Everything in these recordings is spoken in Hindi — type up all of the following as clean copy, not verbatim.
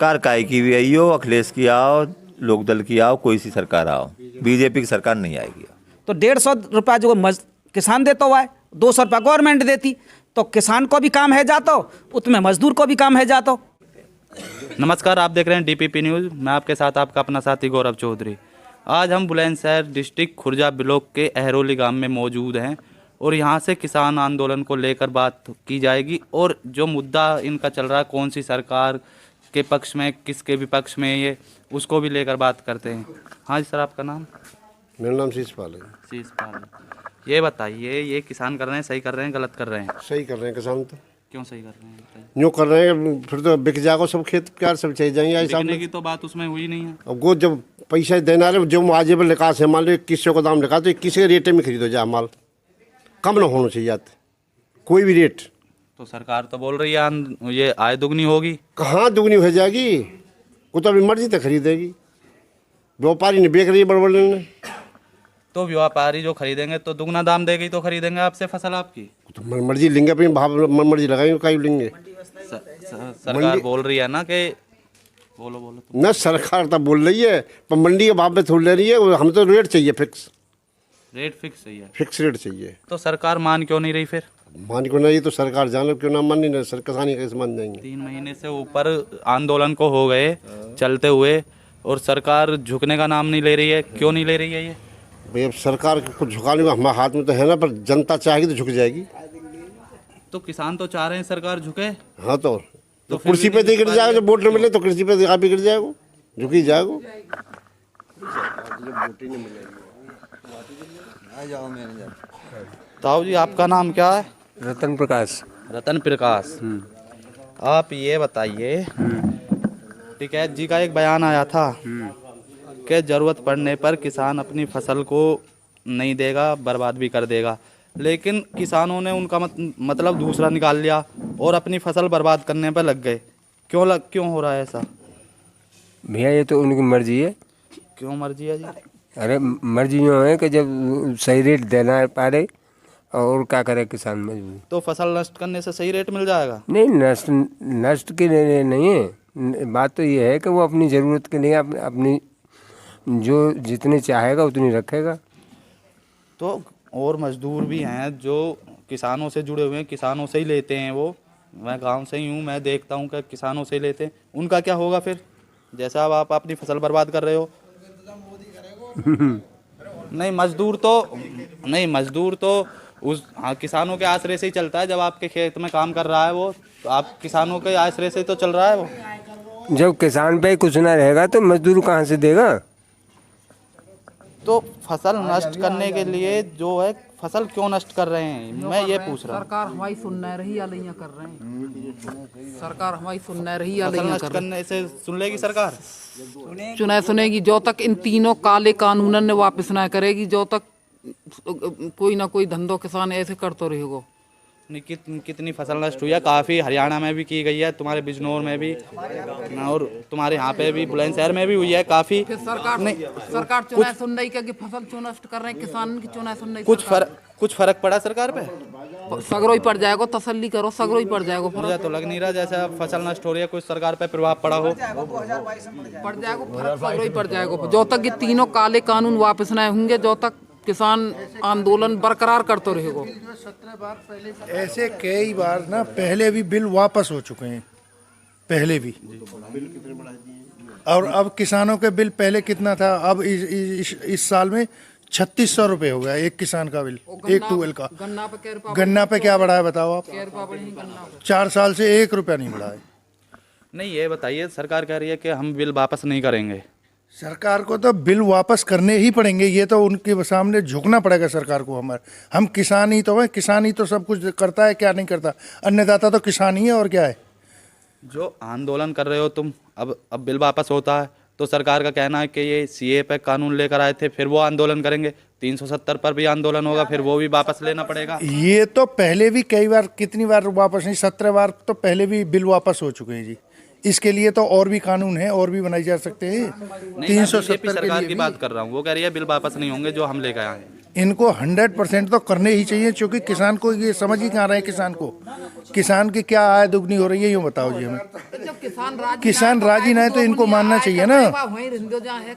सरकार काय की भी आई हो, अखिलेश की आओ, लोकदल की आओ, कोई सी सरकार आओ, बीजेपी की सरकार नहीं आएगी। तो 150 रुपया जो किसान देता हुआ है, 200 रुपया गवर्नमेंट देती, तो किसान को भी काम है जाता, उसमें मजदूर को भी काम है जाता। नमस्कार, आप देख रहे हैं डीपीपी न्यूज़। मैं आपके साथ आपका अपना साथी गौरव चौधरी। आज हम बुलंदशहर डिस्ट्रिक्ट खुर्जा ब्लॉक के अहरोली गांव में मौजूद हैं और यहां से किसान आंदोलन को लेकर बात की जाएगी और जो मुद्दा इनका चल रहा है, कौन सी सरकार के पक्ष में, किसके विपक्ष में, ये उसको भी लेकर बात करते हैं। हाँ जी सर, आपका नाम? मेरा नाम शीशपाल है। शीशपाल। ये बताइए, ये किसान कर रहे हैं, सही कर रहे हैं, गलत कर रहे हैं? सही कर रहे हैं किसान तो। क्यों सही कर रहे हैं? यूँ कर रहे हैं, फिर तो बिक जाएगा सब खेत प्यार सब चले जाएंगे। ऐसा बिकने की तो बात उसमें हुई नहीं है। अब वो जब पैसा देना रहे, जो मुआवजे पर लिखा है, मान लो 2100 का दाम लिखा तो 21 के रेट में खरीदो जाए माल, कम ना होना चाहिए कोई भी रेट। तो सरकार तो बोल रही है ये आय दुगनी होगी। कहाँ दुगनी हो जाएगी? वो तो अपनी मर्जी से खरीदेगी। व्यापारी ने बेच रही है बड़बड़ ने। तो व्यापारी जो खरीदेंगे तो दुगना दाम देगी तो खरीदेंगे आपसे फसल आपकी। तो मर्जी लेंगे, अपनी भाव मर्जी लगाएंगे, कहीं लेंगे। सरकार बोल रही है ना कि बोलो तुम। न सरकार तो बोल रही है, पर मंडी के भाव में थोड़ी ले रही है। हम तो रेट चाहिए फिक्स। रेट फिक्स चाहिए? फिक्स रेट चाहिए। तो सरकार मान क्यों नहीं रही फिर? मान को नहीं तो सरकार जाने क्यों ना मानी ना, सर किसानी कैसे मान जाएंगे? 3 महीने से ऊपर आंदोलन को हो गए चलते हुए और सरकार झुकने का नाम नहीं ले रही है। क्यों नहीं ले रही है ये? भाई अब सरकार को झुकाने का हमारे हाथ में तो है ना, पर जनता चाहेगी तो झुक जाएगी। तो किसान तो चाह रहे हैं सरकार झुके। हाँ तो कुर्सी पे गिर जाएगा, जब वोट नहीं मिले तो कुर्सी पे आप भी गिर जाएगा, झुक ही जाएगा। ताऊ जी, आपका नाम क्या है? रतन प्रकाश। रतन प्रकाश। आप ये बताइए, टिकैत जी का एक बयान आया था कि ज़रूरत पड़ने पर किसान अपनी फसल को नहीं देगा, बर्बाद भी कर देगा, लेकिन किसानों ने उनका मतलब दूसरा निकाल लिया और अपनी फसल बर्बाद करने पर लग गए। क्यों हो रहा है ऐसा? भैया ये तो उनकी मर्जी है। क्यों मर्जी है जी? अरे मर्जी यूँ है कि जब सही रेट देना पा रहे और क्या करे किसान मजबूर। तो फसल नष्ट करने से सही रेट मिल जाएगा? नहीं, नष्ट के लिए नहीं है। बात तो ये है कि वो अपनी ज़रूरत के लिए अपनी जो जितनी चाहेगा उतनी रखेगा। तो और मजदूर भी हैं जो किसानों से जुड़े हुए हैं, किसानों से ही लेते हैं। वो मैं गांव से ही हूँ, मैं देखता हूँ कि किसानों से ही लेते हैं। उनका क्या होगा फिर? जैसा अब आप अपनी फसल बर्बाद कर रहे हो। नहीं, मजदूर तो उस किसानों के आश्रय से ही चलता है। जब आपके खेत में काम कर रहा है वो, तो आप किसानों के आश्रय से तो चल रहा है वो। जब किसान पे कुछ ना रहेगा तो मजदूर कहाँ से देगा? तो फसल नष्ट करने के लिए जो है, फसल क्यों नष्ट कर रहे हैं, मैं ये पूछ रहा हूँ। सरकार हमारी सुन नहीं रही या नहीं कर रहे हैं? सरकार हमारी सुन नहीं रही या फसल नहीं नष्ट कर करने से सुन लेगी सरकार? सुनेगी जो तक इन तीनों काले कानूनन ने वापस ना करेगी, जो तक कोई ना कोई धंधो किसान ऐसे करते रहेगा। कितनी फसल नष्ट हुई है? काफ़ी हरियाणा में भी की गई है, तुम्हारे बिजनौर में भी और तुम्हारे यहाँ पे भी बुलंदशहर में भी हुई है काफ़ी। फिर सरकार चुनाव सुन रही कि फसल क्यों नष्ट कर रहे हैं, किसान की चुनाव सुन रही। कुछ फर्क पड़ा सरकार पे? सगरो ही पड़ जाएगा, तसल्ली करो, सगरो ही पड़ जाएगा। मुझे तो लग नहीं रहा जैसे फसल नष्ट हो रही है कुछ सरकार पे प्रभाव पड़ा हो। पड़ जाएगा फर्क, सगरो ही पड़ जाएगा। जो तक ये तीनों काले कानून वापस नहीं होंगे, जो तक किसान आंदोलन बरकरार करते रहेगा। ऐसे कई बार ना पहले भी बिल वापस हो चुके हैं, पहले भी। और अब किसानों के बिल पहले कितना था, अब इस साल में 3600 रुपये हो गया एक किसान का बिल, एक ट्यूबवेल का। गन्ना पे क्या बढ़ा है बताओ आप? 4 साल से 1 रुपया नहीं बढ़ा है। नहीं, ये बताइए, सरकार कह रही है कि हम बिल वापस नहीं करेंगे। सरकार को तो बिल वापस करने ही पड़ेंगे, ये तो उनके सामने झुकना पड़ेगा सरकार को। हम किसान ही तो हैं, किसान ही तो सब कुछ करता है, क्या नहीं करता? अन्नदाता तो किसान ही है, और क्या है? जो आंदोलन कर रहे हो तुम, अब बिल वापस होता है तो सरकार का कहना है कि ये सीए पे कानून लेकर आए थे, फिर वो आंदोलन करेंगे। 370 पर भी आंदोलन होगा, फिर वो भी वापस लेना पड़ेगा। ये तो पहले भी कई बार, कितनी बार वापस नहीं, 17 बार तो पहले भी बिल वापस हो चुके हैं जी। इसके लिए तो और भी कानून है, और भी बनाए जा सकते हैं। 370 सरकार की बात कर रहा हूँ, वो कह रही है बिल वापस नहीं होंगे जो हम लेकर आए हैं। इनको 100% तो करने ही चाहिए, क्योंकि किसान को ये समझ ही कहाँ रहे किसान की क्या आय दुगनी हो रही है, यूँ बताओ जी हमें। जब किसान राजी ना है तो इनको मानना चाहिए ना,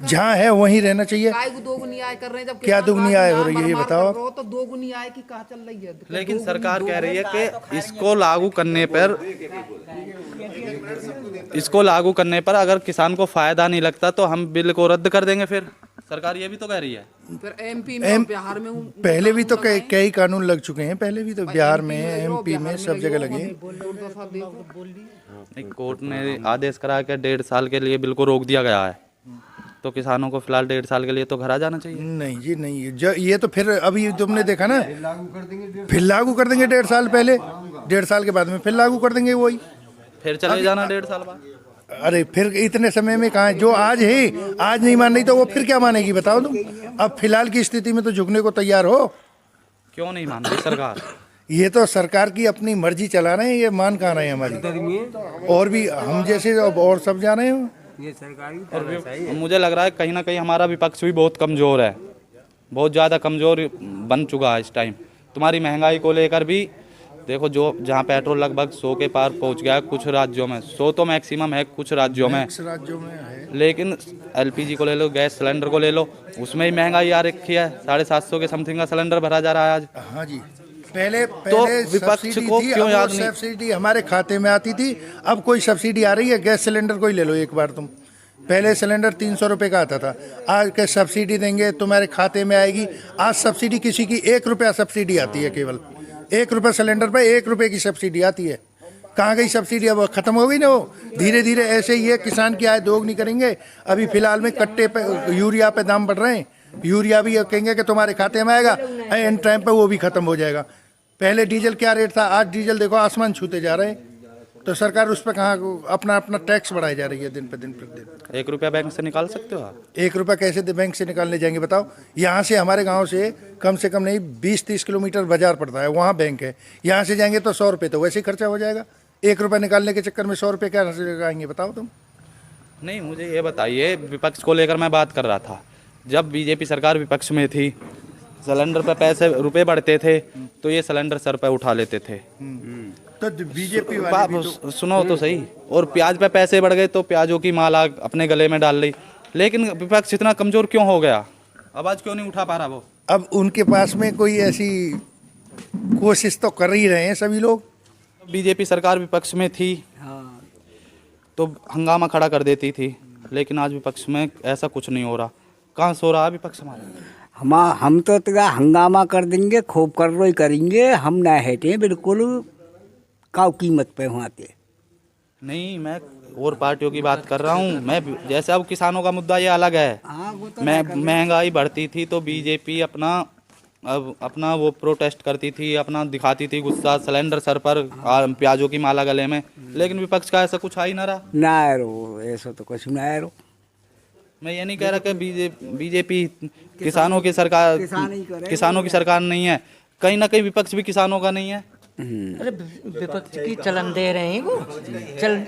जहाँ है वहीं रहना चाहिए। दोगुनी आय कर रहे हैं, जब क्या दुगनी आय हो रही है ये बताओ। तो दोगुनी आय की कहाँ चल रही है। लेकिन सरकार कह रही है कि इसको लागू करने पर अगर किसान को फायदा नहीं लगता तो हम बिल को रद्द कर देंगे। फिर सरकार ये भी तो कह रही है। फिर एमपी में, बिहार में पहले भी तो कई कानून लग चुके हैं, पहले भी तो बिहार में, एमपी में, सब जगह लगे। नहीं, कोर्ट ने आदेश करा के 1.5 साल के लिए बिल को रोक दिया गया है, तो किसानों को फिलहाल 1.5 साल के लिए तो घर आ जाना चाहिए। नहीं जी नहीं, ये तो फिर अभी तुमने देखा ना, फिर लागू कर देंगे 1.5 साल पहले, 1.5 साल के बाद में फिर लागू कर देंगे वही, फिर चले जाना 1.5 साल बाद। अरे फिर इतने समय में कहाँ, जो आज है आज नहीं मान रही तो वो फिर क्या मानेगी बताओ तुम। अब फिलहाल की स्थिति में तो झुकने को तैयार हो। क्यों नहीं मान रही सरकार? ये तो सरकार की अपनी मर्जी चला रहे हैं, ये मान कहाँ रहे हैं हमारी, और भी हम जैसे और सब जा रहे हो। ये सरकारी और मुझे लग रहा है कहीं ना कहीं हमारा विपक्ष भी बहुत कमज़ोर है, बहुत ज़्यादा कमज़ोर बन चुका है इस टाइम। तुम्हारी महंगाई को लेकर भी देखो, जो जहाँ पेट्रोल लगभग 100 के पार पहुँच गया है कुछ राज्यों में, 100 तो मैक्सिमम है कुछ राज्यों में है। लेकिन एलपीजी को ले लो, गैस सिलेंडर को ले लो, उसमें ही महंगाई आ रखी है। 750 के समथिंग का सिलेंडर भरा जा रहा है आज। हाँ जी, पहले विपक्ष को क्यों याद नहीं? सब्सिडी हमारे खाते में आती थी, अब कोई सब्सिडी आ रही है? गैस सिलेंडर को ही ले लो एक बार तुम, पहले सिलेंडर 300 रुपये का आता था, आज के सब्सिडी देंगे तुम्हारे खाते में आएगी। आज सब्सिडी किसी की 1 रुपया सब्सिडी आती है, केवल 1 रुपये सिलेंडर पे 1 रुपये की सब्सिडी आती है। कहाँ गई सब्सिडी? अब खत्म हो गई ना वो। धीरे धीरे ऐसे ही है, किसान की आय दोगुनी करेंगे। अभी फिलहाल में कट्टे पे यूरिया पे दाम बढ़ रहे हैं, यूरिया भी कहेंगे कि तुम्हारे खाते में आएगा, एंड टाइम पे वो भी खत्म हो जाएगा। पहले डीजल क्या रेट था, आज डीजल देखो आसमान छूते जा रहे हैं। तो सरकार उस पर कहाँ अपना टैक्स बढ़ाई जा रही है दिन पे दिन प्रतिदिन। 1 रुपया बैंक से निकाल सकते हो आप? 1 रुपया कैसे बैंक से निकालने जाएंगे बताओ? यहाँ से हमारे गांव से कम नहीं 20-30 किलोमीटर बाजार पड़ता है, वहाँ बैंक है। यहाँ से जाएंगे तो 100 रुपये तो वैसे ही खर्चा हो जाएगा। 1 रुपया निकालने के चक्कर में 100 रुपये क्या लगाएंगे बताओ तुम? नहीं, मुझे ये बताइए, विपक्ष को लेकर मैं बात कर रहा था। जब बीजेपी सरकार विपक्ष में थी, सिलेंडर पे रुपए बढ़ते थे तो ये सिलेंडर सर पे उठा लेते थे। तो बीजेपी वाले भी सुनो तो सही। और प्याज पे पैसे बढ़ गए तो प्याजों की माला अपने गले में डाल ली। लेकिन विपक्ष इतना कमजोर क्यों हो गया? आवाज क्यों नहीं उठा पा रहा वो? अब उनके पास में कोई ऐसी कोशिश तो कर ही रहे हैं सभी लोग। बीजेपी सरकार विपक्ष में थी तो हंगामा खड़ा कर देती थी, लेकिन आज विपक्ष में ऐसा कुछ नहीं हो रहा। कहाँ से हो रहा है विपक्ष हमारा? हम तो तेरा हंगामा कर देंगे, खूब कार्रवाई करेंगे, हम ना हटे बिल्कुल काव कीमत पे हुआते। नहीं, मैं और पार्टियों की बात कर रहा हूँ। मैं जैसे अब किसानों का मुद्दा ये अलग है। तो मैं महंगाई बढ़ती थी तो बीजेपी अपना वो प्रोटेस्ट करती थी, अपना दिखाती थी गुस्सा, सिलेंडर सर पर, प्याजों की माला गले में। लेकिन विपक्ष का ऐसा कुछ आ ही ना रहा। ना रो, ऐसा तो कुछ ना रो। मैं ये नहीं कह रहा कि बीजेपी किसानों की सरकार नहीं है। कहीं ना कहीं विपक्ष भी किसानों का नहीं है। अरे विपक्ष की चलन दे रहे हैं वो,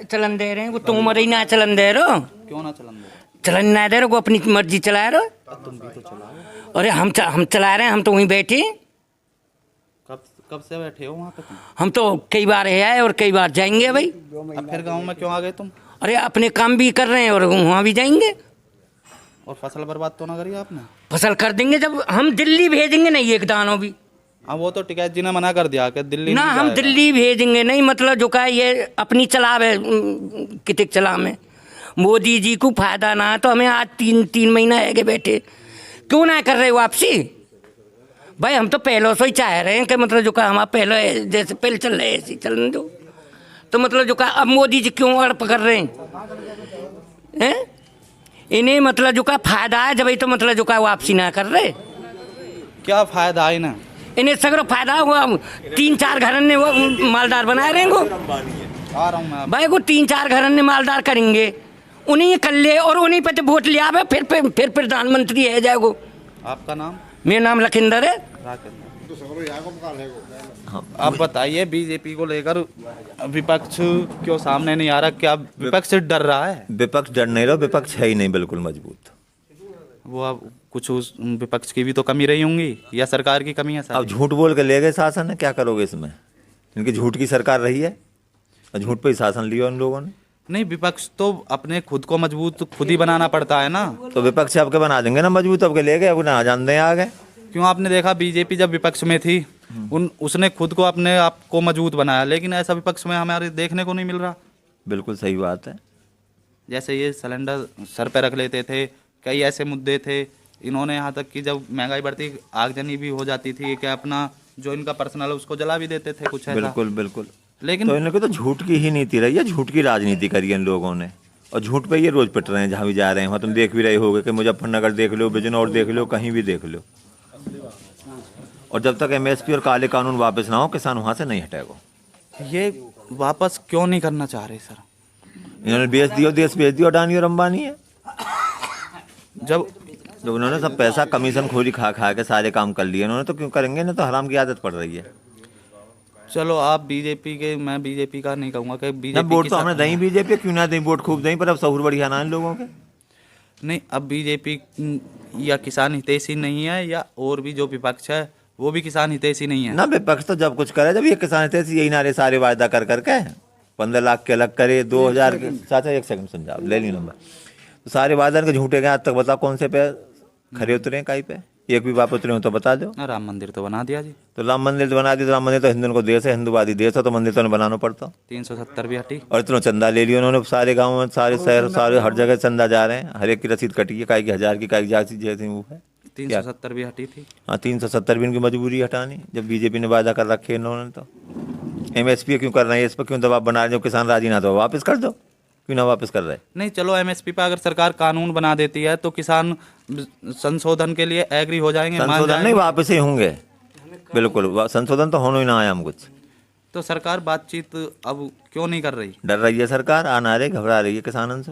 चलन दे रहे हैं वो। तुम मरी ना चलन दे रहे हो? क्यों ना चलन दे? चलन ना दे रहे हो, अपनी मर्जी चला रहे हो। तुम भी तो चलाओ। अरे हम चला रहे हैं, हम तो वहीं बैठे। कब से बैठे हो वहाँ पे तुम? हम तो कई बार आए और कई बार जाएंगे भाई। अब फिर गाँव में क्यों आ गए तुम? अरे अपने काम भी कर रहे हैं और वहाँ भी जाएंगे। और फसल बर्बाद तो ना करी आपने? फसल कर देंगे जब हम दिल्ली भेजेंगे नहीं एक दानों भी। हाँ, वो तो टिकैत जी ने मना कर दिया कि दिल्ली ना, हम दिल्ली भेजेंगे नहीं। मतलब जो का ये अपनी चलावे कितिक चला में मोदी जी को फायदा ना, तो हमें आज 3 महीना आगे बैठे क्यों ना कर रहे हो वापसी? भाई हम तो पहले से ही चाह रहे हैं कि मतलब जो का हमारा पहले जैसे पहले चल रहे ऐसे चलने दो। तो मतलब जो का अब मोदी जी क्यों अड़ पकड़ रहे हैं? इन्हें मतलब जो का फायदा है, जब तो मतलब जो का वापसी ना कर रहे। क्या फायदा है ना? इन्हें सगरो फायदा हुआ। 3-4 घर ने वो मालदार बनाए रहेंगे। आ रहा हूँ मैं भाई को 3-4 घर ने मालदार करेंगे, उन्हीं कर ले और उन्हीं पे वोट लिया फिर प्रधानमंत्री है जाएगो। आपका नाम? मेरा नाम लखिंदर है। आप बताइए, बीजेपी को लेकर विपक्ष क्यों सामने नहीं आ रहा? क्या विपक्ष डर रहा है? विपक्ष डर नहीं रहा, विपक्ष है ही नहीं बिल्कुल मजबूत। वो अब कुछ उस विपक्ष की भी तो कमी रही होंगी या सरकार की कमी है अब सारी? झूठ बोल के ले गए शासन है, क्या करोगे इसमें? इनकी झूठ की सरकार रही है और झूठ पे ही शासन लिया उन लोगों ने। नहीं, विपक्ष तो अपने खुद को मजबूत खुद ही बनाना पड़ता है ना। तो विपक्ष आपके बना देंगे ना मजबूत, अब के ले गए, अब ना जान दें आ गए। क्यों, आपने देखा बीजेपी जब विपक्ष में थी उसने खुद को अपने आप को मजबूत बनाया, लेकिन ऐसा विपक्ष में हमारे देखने को नहीं मिल रहा। बिल्कुल सही बात है। जैसे ये सिलेंडर सर पे रख लेते थे, कई ऐसे मुद्दे थे। इन्होंने यहाँ तक कि जब महंगाई बढ़ती आगजनी भी हो जाती थी कि अपना जो इनका पर्सनल है उसको जला भी देते थे कुछ ऐसा। बिल्कुल बिल्कुल। लेकिन तो इनकी तो झूठ की ही नीति रही है, झूठ की राजनीति करी है इन लोगों ने, और झूठ पे ये रोज पिट रहे हैं जहाँ भी जा रहे हैं। वहाँ तुम देख भी रहे होगे कि मुजफ्फरनगर देख लो, बिजनौर देख लो, कहीं भी देख लो। और जब तक एमएसपी और काले कानून वापस ना हो, किसान वहाँ से नहीं हटेगा। ये वापस क्यों नहीं करना चाह रहे सर? इन्होंने बेच दियो, देश बेच दियो अडानी और अंबानी है। जब उन्होंने सब पैसा कमीशन खोरी खा खा के सारे काम कर लिए इन्होंने, तो क्यों करेंगे? ना तो हराम की आदत पड़ रही है। चलो आप बीजेपी के, मैं बीजेपी का नहीं कहूँगा कि बीजेपी वोट तो हमने दही बीजेपी, क्यों ना दें वोट, खूब दें, पर अब सहूर बढ़िया ना इन लोगों के। नहीं, अब बीजेपी या किसान हितैषी नहीं है या और भी जो विपक्ष है वो भी किसान हितैषी नहीं है ना। विपक्ष तो जब कुछ करे, जब ये किसान हितैषी यही नारे सारे वायदा कर करके 15 लाख के अलग करे, 2000 के। चाचा एक सेकंड समझा, ले ली नंबर। तो सारे वायदा के झूठे गए आज तक, बताओ कौन से पे खरे उतरे हैं? कहीं पे एक भी वापस उतरे हो तो बता दो। राम मंदिर तो बना दिया जी। तो राम मंदिर तो बना दिया, तो राम मंदिर तो हिंदुओं को देश है, हिंदुवादी देश है, तो मंदिर तो बनाना पड़ता। 370 भी हटी। और इतना चंदा ले लिया उन्होंने, सारे गाँव में, सारे शहर, सारे हर जगह चंदा जा रहे हैं। हर एक की रसीद कटी है, काई की 1000 की, काई की जैसी वो है। 370 भी हटी थी। हाँ, 370 भी इनकी मजबूरी हटानी, जब बीजेपी ने वायदा कर रखे इन्होंने। तो एमएसपी क्यों कर रहे हैं? इस पर क्यों दबाव बना रहे हैं? जो किसान राजी ना तो वापस कर दो, क्यों ना वापस कर रहे? नहीं, चलो एमएसपी पर अगर सरकार कानून बना देती है तो किसान संशोधन के लिए एग्री हो जाएंगे, मान संशोधन जाएंगे। नहीं, वापस ही होंगे। बिल्कुल, संशोधन तो होना ही ना आया हम कुछ। तो सरकार बातचीत अब क्यों नहीं कर रही? डर रही है सरकार, आ ना रही, घबरा रही है किसानों से,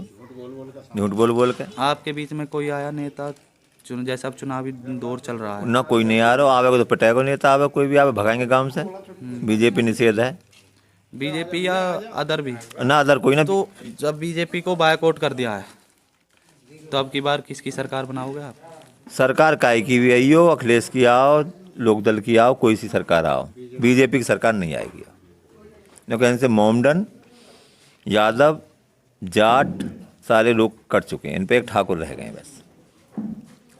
झूठ बोल बोल के। आपके बीच में कोई आया नेता जैसे अब चुनावी दौर चल रहा है? ना कोई नहीं आ रहा, आवेगा तो पिटाएगा नेता, आवे कोई भी आवे भगाएंगे गांव से। बीजेपी निषेध है। बीजेपी या अदर भी? ना अदर कोई ना। तो जब बीजेपी को बायकॉट कर दिया है तो अब की बार किसकी सरकार बनाओगे आप? सरकार काय की भी आई हो, अखिलेश की आओ, लोकदल की आओ, कोई सी सरकार आओ, बीजेपी की सरकार नहीं आएगी। क्योंकि इनसे मोमडन, यादव, जाट सारे लोग कट चुके हैं, इन पे एक ठाकुर रह गए हैं बस।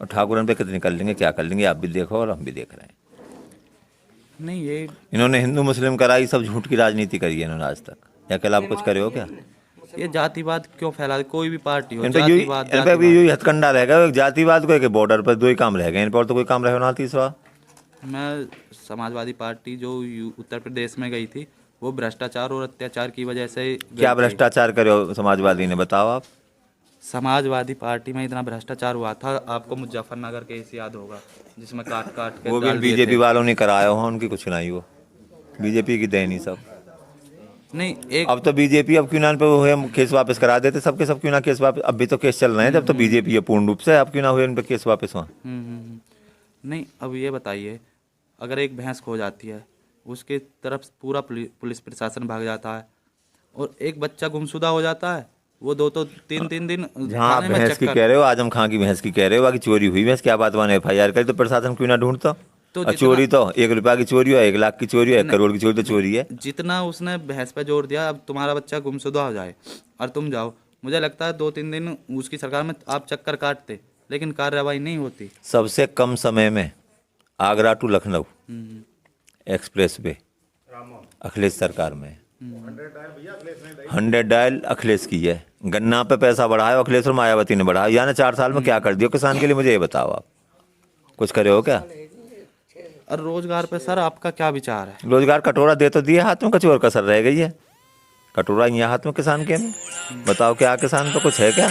और ठाकुर इन पे कितने कर लेंगे, क्या कर लेंगे, आप भी देखो और हम भी देख रहे हैं। नहीं, ये इन्होंने हिंदू मुस्लिम कराई, सब झूठ की राजनीति करी है इन्होंने आज तक। या कल आप कुछ करे हो क्या? ये जातिवाद क्यों फैला? कोई भी पार्टी हो, इन पे जातिवाद भी यही हथकंडा रह गया, एक जातिवाद को, एक बॉर्डर पर, दो ही काम रह गए इन पर, तो कोई काम रहे ना तीसरा। मैं समाजवादी पार्टी जो उत्तर प्रदेश में गई थी वो भ्रष्टाचार और अत्याचार की वजह से। क्या भ्रष्टाचार करे हो समाजवादी ने, बताओ आप? समाजवादी पार्टी में इतना भ्रष्टाचार हुआ था, आपको मुजफ्फरनगर केस याद होगा जिसमें काट काट के वो भी डाल दिए बीजेपी थे। वालों ने कराया हो, उनकी कुछ नहीं हो, बीजेपी की देनी सब। नहीं, एक अब तो बीजेपी, अब क्यों ना पे हुए केस वापस करा देते सबके सब, क्यों ना केस वापस, अब भी तो केस चल रहे हैं, जब तो बीजेपी है पूर्ण रूप से, अब क्यों ना हुए इन पे केस वापस हुआ? नहीं, अब ये बताइए, अगर एक भैंस खो जाती है उसके तरफ पूरा पुलिस प्रशासन भाग जाता है, और एक बच्चा गुमशुदा हो जाता है, वो 2-3 दिन जहाँ आप थाने में भैंस की चक्कर। कह रहे हो, आजम खां की भैंस की कह रहे हो, बाकी चोरी हुई भैंस, क्या बात माने FIR करी, तो प्रशासन क्यों ना ढूंढता? तो और चोरी तो 1 रुपया की चोरी हो, 1 लाख की चोरी हो, 1 करोड़ की चोरी, तो चोरी है। जितना उसने भैंस पे जोर दिया, अब तुम्हारा बच्चा गुमशुदा हो जाए और तुम जाओ, मुझे लगता है 2-3 दिन उसकी सरकार में आप चक्कर काटते, लेकिन कार्रवाई नहीं होती। सबसे कम समय में Agra to Lucknow expressway Akhilesh सरकार में 100 डायल अखिलेश की है। गन्ना पे पैसा बढ़ाया अखिलेश और मायावती ने बढ़ाया, यानी 4 साल में क्या कर दिया किसान के लिए, मुझे ये बताओ आप, कुछ करे हो क्या? और रोजगार पे सर आपका क्या विचार है? रोजगार कटोरा दे तो दिए हाथ में, कचौर कसर रह गई है, कटोरा ये हाथ में किसान के में, बताओ क्या किसान तो कुछ है क्या?